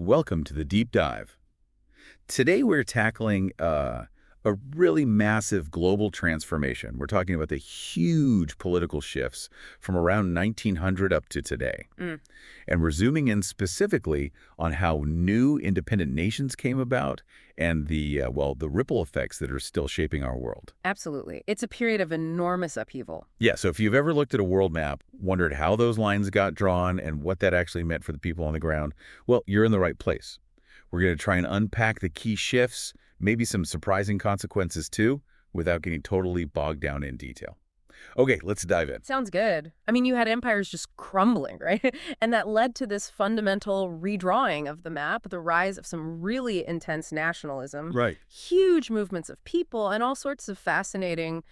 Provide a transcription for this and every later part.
Welcome to the Deep Dive. Today we're tackling a really massive global transformation. We're talking about the huge political shifts from around 1900 up to today. Mm, And we're zooming in specifically on how new independent nations came about and the ripple effects that are still shaping our world. absolutely. It's a period of enormous upheaval. Yeah, so if you've ever looked at a world map, wondered how those lines got drawn and what that actually meant for the people on the ground, well, you're in the right place. We're going to try and unpack the key shifts, maybe some surprising consequences too, without getting totally bogged down in detail. Okay, let's dive in. Sounds good. I mean, you had empires just crumbling, right? And that led to this fundamental redrawing of the map, the rise of some really intense nationalism, Right. huge movements of people, and all sorts of fascinating,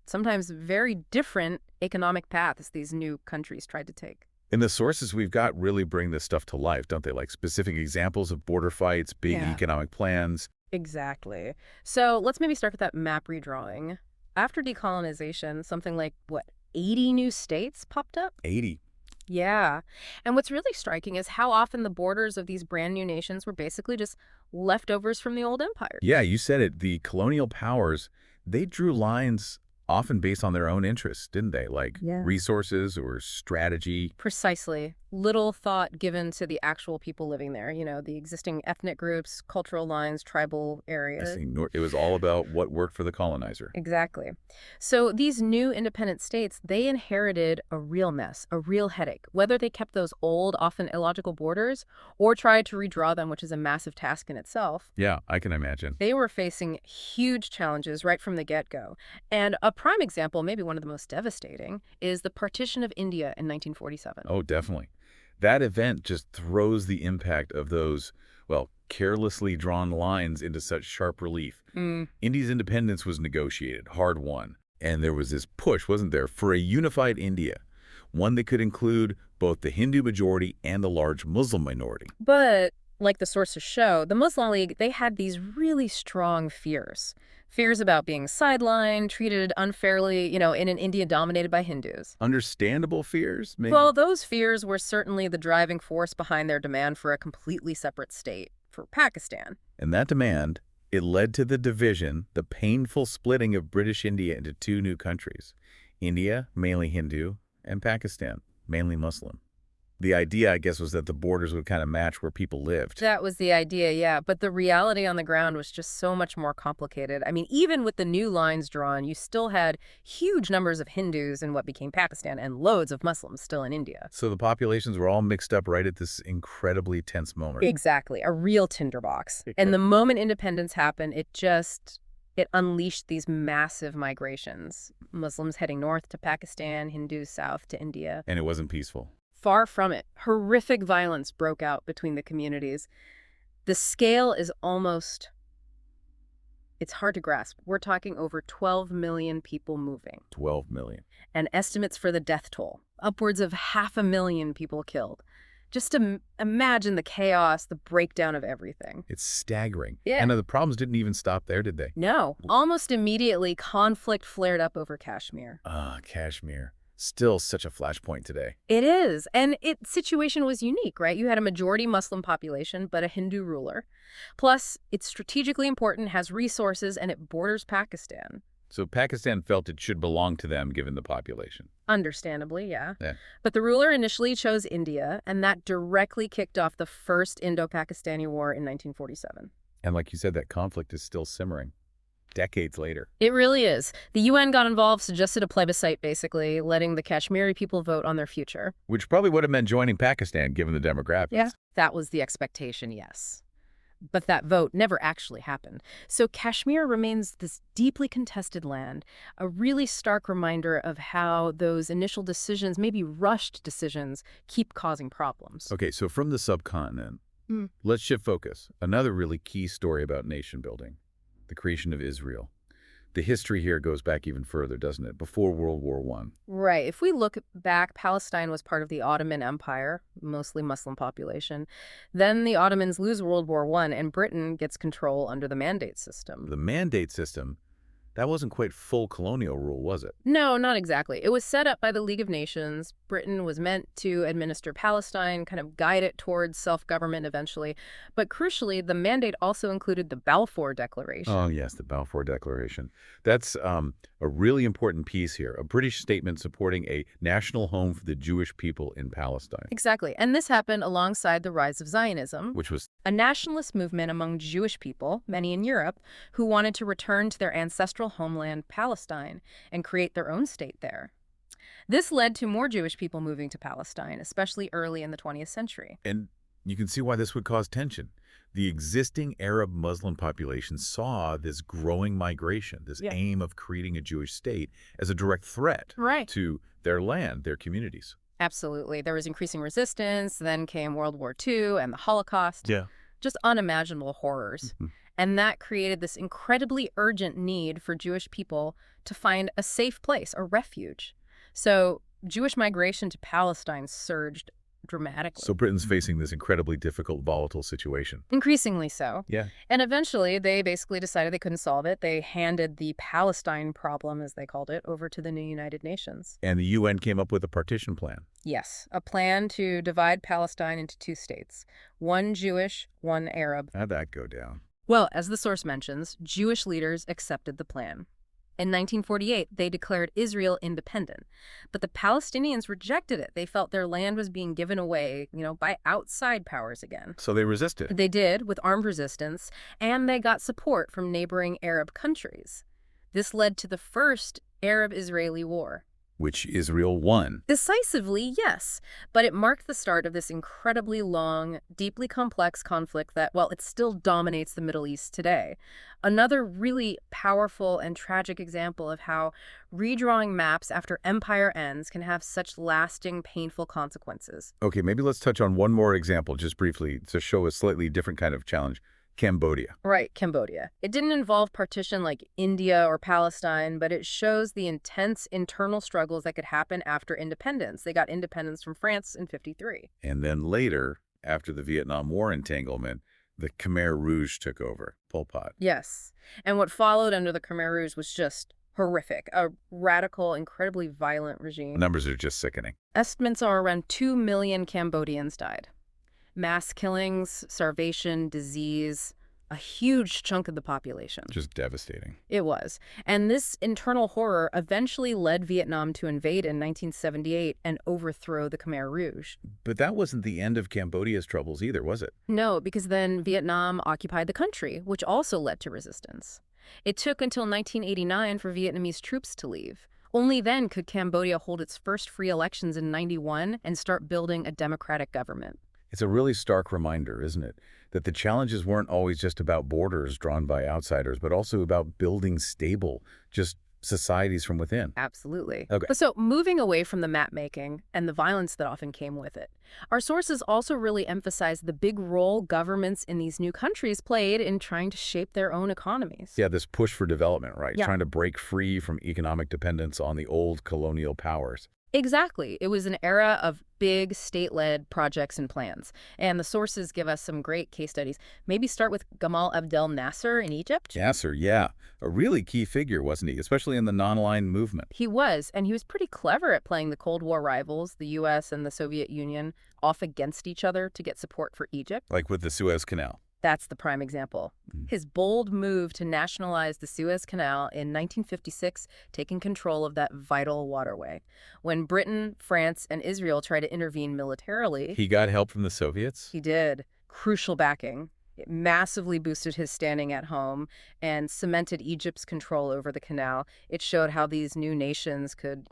sometimes very different economic paths these new countries tried to take. And the sources we've got really bring this stuff to life, don't they? Like specific examples of border fights, big Yeah. economic plans. Exactly. So let's maybe start with that map redrawing. After decolonization, something like, what, 80 new states popped up? 80. Yeah. And what's really striking is how often the borders of these brand new nations were basically just leftovers from the old empires. Yeah, you said it. The colonial powers, they drew lines often based on their own interests, didn't they? Like Yeah. resources or strategy. Precisely. Little thought given to the actual people living there, the existing ethnic groups, cultural lines, tribal I areas. see. It was all about what worked for the colonizer. Exactly. So these new independent states, they inherited a real mess, a real headache, whether they kept those old, often illogical borders or tried to redraw them, which is a massive task in itself. Yeah, I can imagine. They were facing huge challenges right from the get-go. And a prime example, maybe one of the most devastating, is the partition of India in 1947. Oh, definitely. That event just throws the impact of those, well, carelessly drawn lines into such sharp relief. Mm, India's independence was negotiated, hard won. And there was this push, wasn't there, for a unified India, one that could include both the Hindu majority and the large Muslim minority. But, like the sources show, the Muslim League, they had these really strong fears. Fears about being sidelined, treated unfairly, in an India dominated by Hindus. Understandable fears, maybe? Well, those fears were certainly the driving force behind their demand for a completely separate state, for Pakistan. And that demand, it led to the division, the painful splitting of British India into two new countries. India, mainly Hindu, and Pakistan, mainly Muslim. The idea, I guess, was that the borders would kind of match where people lived. That was the idea, yeah. But the reality on the ground was just so much more complicated. I mean, even with the new lines drawn, you still had huge numbers of Hindus in what became Pakistan and loads of Muslims still in India. So the populations were all mixed up right at this incredibly tense moment. Exactly, a real tinderbox. And the moment independence happened, it unleashed these massive migrations. Muslims heading north to Pakistan, Hindus south to India. And it wasn't peaceful. Far from it. Horrific violence broke out between the communities. The scale is it's hard to grasp. We're talking over 12 million people moving. 12 million. And estimates for the death toll, upwards of 500,000 people killed. Just to imagine the chaos, the breakdown of everything. It's staggering. Yeah. And the problems didn't even stop there, did they? No, almost immediately, conflict flared up over Kashmir. Kashmir. Still such a flashpoint today. It is. And its situation was unique, right? You had a majority Muslim population, but a Hindu ruler. Plus, it's strategically important, has resources, and it borders Pakistan. So Pakistan felt it should belong to them given the population. Understandably, yeah. Yeah. But the ruler initially chose India, and that directly kicked off the first Indo-Pakistani War in 1947. And like you said, that conflict is still simmering. Decades later. It really is. The UN got involved, suggested a plebiscite, basically, letting the Kashmiri people vote on their future. Which probably would have meant joining Pakistan, given the demographics. Yeah. That was the expectation, yes. But that vote never actually happened. So Kashmir remains this deeply contested land, a really stark reminder of how those initial decisions, maybe rushed decisions, keep causing problems. Okay, so from the subcontinent, let's shift focus. Another really key story about nation building, the creation of Israel. The history here goes back even further, doesn't it? Before World War I. Right. If we look back, Palestine was part of the Ottoman Empire, mostly Muslim population. Then the Ottomans lose World War I, and Britain gets control under the Mandate system. The Mandate system, That wasn't quite full colonial rule, was it? No, not exactly. It was set up by the League of Nations. Britain was meant to administer Palestine, kind of guide it towards self-government eventually. But crucially, the mandate also included the Balfour Oh, Declaration. yes, the Balfour Declaration. That's a really important piece here, a British statement supporting a national home for the Jewish people in Palestine, Exactly. And this happened alongside the rise of Zionism, which was, a nationalist movement among Jewish people, many in Europe, who wanted to return to their ancestral homeland, Palestine, and create their own state there. This led to more Jewish people moving to Palestine, especially early in the 20th century. and you can see why this would cause tension. The existing Arab Muslim population saw this growing migration, this Yeah. aim of creating a Jewish state, as a direct threat Right. to their land, their communities. Absolutely. There was increasing resistance, then came World War II and the Holocaust, Yeah. just unimaginable horrors. Mhm. And that created this incredibly urgent need for Jewish people to find a safe place, a refuge. So Jewish migration to Palestine surged dramatically. So Britain's facing this incredibly difficult, volatile situation. Increasingly so. Yeah. And eventually, they basically decided they couldn't solve it. They handed the Palestine problem, as they called it, over to the new United Nations. And the UN came up with a partition plan. Yes, a plan to divide Palestine into two states, one Jewish, one Arab. How'd that go down? Well, as the source mentions, Jewish leaders accepted the plan. In 1948, they declared Israel independent, but the Palestinians rejected it. They felt their land was being given away, by outside powers again. So they resisted. They did, with armed resistance, and they got support from neighboring Arab countries. This led to the first Arab-Israeli war. Which Israel won. Decisively, yes, but it marked the start of this incredibly long, deeply complex conflict that, well, it still dominates the Middle East today. Another really powerful and tragic example of how redrawing maps after empire ends can have such lasting, painful consequences. Okay, maybe let's touch on one more example just briefly to show a slightly different kind of challenge. Cambodia. Right, Cambodia. It didn't involve partition like India or Palestine, but it shows the intense internal struggles that could happen after independence. They got independence from France in '53. And then later, after the Vietnam War entanglement, the Khmer Rouge took over, Pol Pot. Yes. And what followed under the Khmer Rouge was just horrific, a radical, incredibly violent regime. Numbers are just sickening. Estimates are around 2 million Cambodians died. Mass killings, starvation, disease, a huge chunk of the population. Just devastating. It was. And this internal horror eventually led Vietnam to invade in 1978 and overthrow the Khmer Rouge. But that wasn't the end of Cambodia's troubles either, was it? No, because then Vietnam occupied the country, which also led to resistance. It took until 1989 for Vietnamese troops to leave. Only then could Cambodia hold its first free elections in '91 and start building a democratic government. It's a really stark reminder, isn't it, that the challenges weren't always just about borders drawn by outsiders, but also about building stable, just societies from within. Absolutely. Okay. But so moving away from the map making and the violence that often came with it, our sources also really emphasize the big role governments in these new countries played in trying to shape their own economies. Yeah, this push for development, right? Yeah. Trying to break free from economic dependence on the old colonial powers. Exactly. It was an era of big state-led projects and plans. And the sources give us some great case studies. Maybe start with Gamal Abdel Nasser in Egypt. Nasser, yeah. A really key figure, wasn't he? Especially in the non-aligned movement. He was, and he was pretty clever at playing the Cold War rivals, the U.S. and the Soviet Union, off against each other to get support for Egypt. Like with the Suez Canal. That's the prime example. His bold move to nationalize the Suez Canal in 1956, taking control of that vital waterway. When Britain, France, and Israel tried to intervene militarily, He got help from the Soviets? he did. Crucial backing. It massively boosted his standing at home and cemented Egypt's control over the canal. It showed how these new nations could,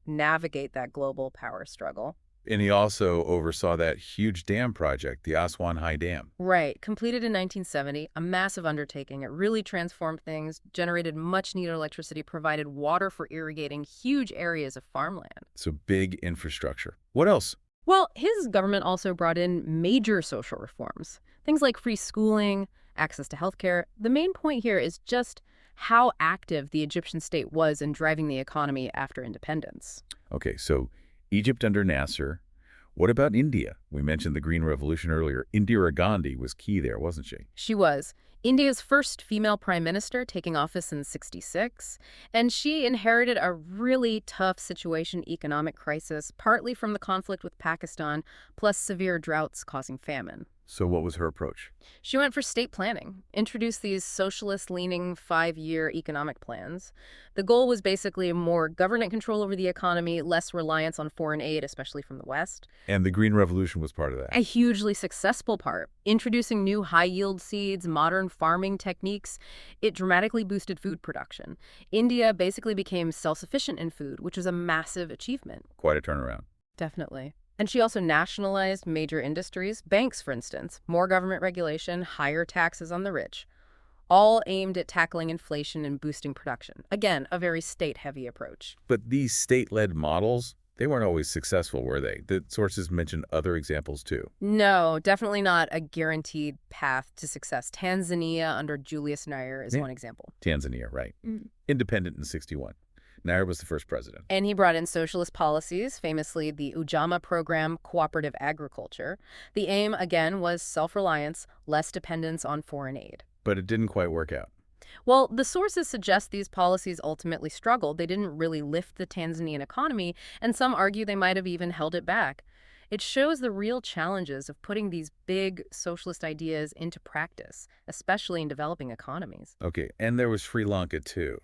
navigate that global power struggle. And he also oversaw that huge dam project, the Aswan High Dam. Right. Completed in 1970, a massive undertaking. It really transformed things, generated much-needed electricity, provided water for irrigating huge areas of farmland. So big infrastructure. What else? Well, his government also brought in major social reforms. Things like free schooling, access to healthcare. The main point here is just how active the Egyptian state was in driving the economy after independence. Okay, so Egypt under Nasser What about India? We mentioned the Green Revolution earlier. Indira Gandhi was key there, wasn't she? She was India's first female prime minister, taking office in '66, and she inherited a really tough situation, economic crisis, partly from the conflict with Pakistan, plus severe droughts causing famine. So what was her approach? She went for state planning, introduced these socialist-leaning 5-year economic plans. The goal was basically more government control over the economy, less reliance on foreign aid, especially from the West. And the Green Revolution was part of that. A hugely successful part, introducing new high-yield seeds, modern farming techniques. It dramatically boosted food production. India basically became self-sufficient in food, which was a massive achievement. Quite a turnaround. Definitely. And she also nationalized major industries, banks, for instance, more government regulation, higher taxes on the rich, all aimed at tackling inflation and boosting production. Again, a very state-heavy approach. But these state-led models, they weren't always successful, were they? The sources mention other examples too. No, definitely not a guaranteed path to success. Tanzania under Julius Nyerere is one example. Tanzania, right. Independent in '61. Nyerere was the first president. And he brought in socialist policies, famously the Ujamaa program, cooperative agriculture. The aim, again, was self-reliance, less dependence on foreign aid. But it didn't quite work out. Well, the sources suggest these policies ultimately struggled. They didn't really lift the Tanzanian economy, and some argue they might have even held it back. It shows the real challenges of putting these big socialist ideas into practice, especially in developing economies. Okay, and there was Sri Lanka too.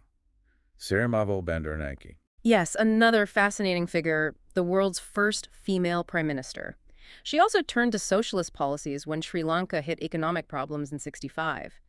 Sirimavo Bandaranaike. Yes, another fascinating figure, the world's first female prime minister. She also turned to socialist policies when Sri Lanka hit economic problems in '65.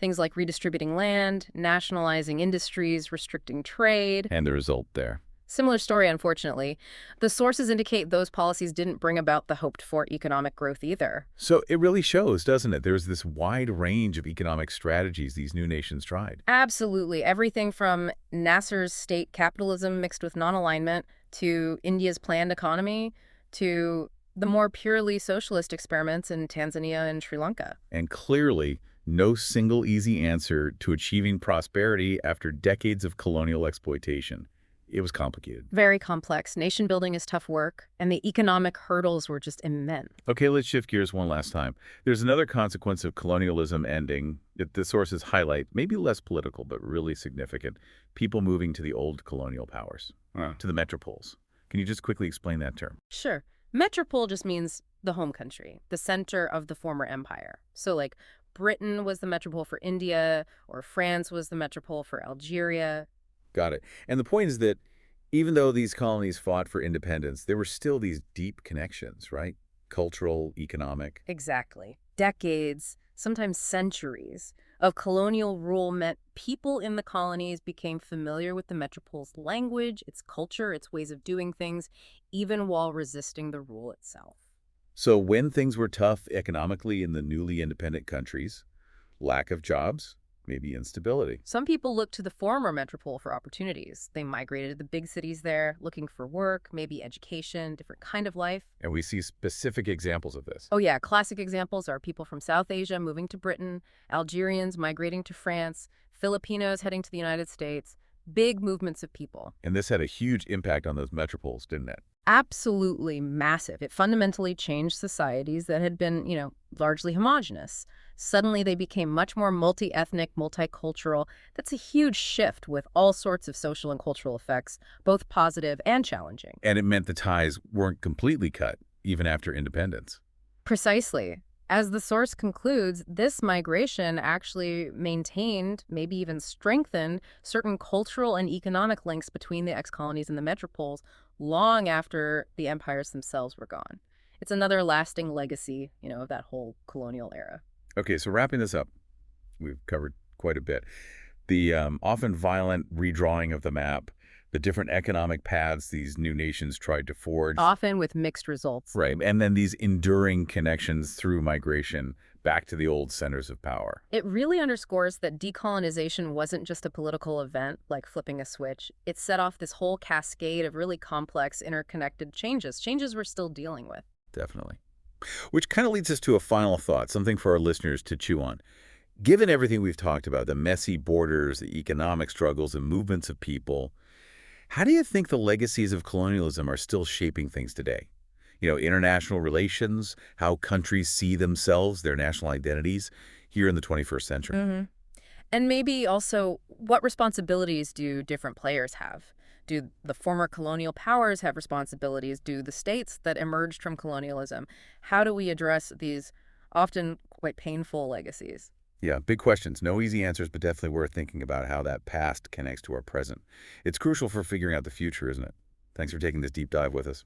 Things like redistributing land, nationalizing industries, restricting trade. And the result there. Similar story, unfortunately. The sources indicate those policies didn't bring about the hoped-for economic growth either. So it really shows, doesn't it? There's this wide range of economic strategies these new nations tried. Absolutely. Everything from Nasser's state capitalism mixed with non-alignment to India's planned economy to the more purely socialist experiments in Tanzania and Sri Lanka. And clearly, no single easy answer to achieving prosperity after decades of colonial exploitation. It was complicated. Very complex. Nation building is tough work, and the economic hurdles were just immense. Okay, let's shift gears one last time. There's another consequence of colonialism ending that the sources highlight, maybe less political, but really significant. People moving to the old colonial powers, to the metropoles. Can you just quickly explain that term? Sure. Metropole just means the home country, the center of the former empire. So like Britain was the metropole for India, or France was the metropole for Algeria. Got it. And the point is that even though these colonies fought for independence, there were still these deep connections, right? Cultural, economic. Exactly. Decades, sometimes centuries, of colonial rule meant people in the colonies became familiar with the metropole's language, its culture, its ways of doing things, even while resisting the rule itself. So when things were tough economically in the newly independent countries, lack of jobs, maybe instability. Some people looked to the former metropole for opportunities. They migrated to the big cities there, looking for work, maybe education, different kind of life. And we see specific examples of this. Oh yeah, classic examples are people from South Asia moving to Britain, Algerians migrating to France, Filipinos heading to the United States. Big movements of people. And this had a huge impact on those metropoles, didn't it? Absolutely massive. It fundamentally changed societies that had been, largely homogenous. Suddenly they became much more multi-ethnic, multicultural. That's a huge shift with all sorts of social and cultural effects, both positive and challenging. And it meant the ties weren't completely cut, even after independence. Precisely. As the source concludes, this migration actually maintained, maybe even strengthened, certain cultural and economic links between the ex-colonies and the metropoles long after the empires themselves were gone. It's another lasting legacy, of that whole colonial era. Okay, so wrapping this up, we've covered quite a bit. The often violent redrawing of the map, the different economic paths these new nations tried to forge. Often with mixed results. Right, and then these enduring connections through migration back to the old centers of power. It really underscores that decolonization wasn't just a political event like flipping a switch. It set off this whole cascade of really complex, interconnected changes we're still dealing with. Definitely. Which kind of leads us to a final thought, something for our listeners to chew on. Given everything we've talked about, the messy borders, the economic struggles, and movements of people, how do you think the legacies of colonialism are still shaping things today? International relations, how countries see themselves, their national identities here in the 21st century. Hmm. And maybe also, what responsibilities do different players have? Do the former colonial powers have responsibilities? Do the states that emerged from colonialism? How do we address these often quite painful legacies? Yeah, big questions. No easy answers, but definitely worth thinking about how that past connects to our present. It's crucial for figuring out the future, isn't it? Thanks for taking this deep dive with us.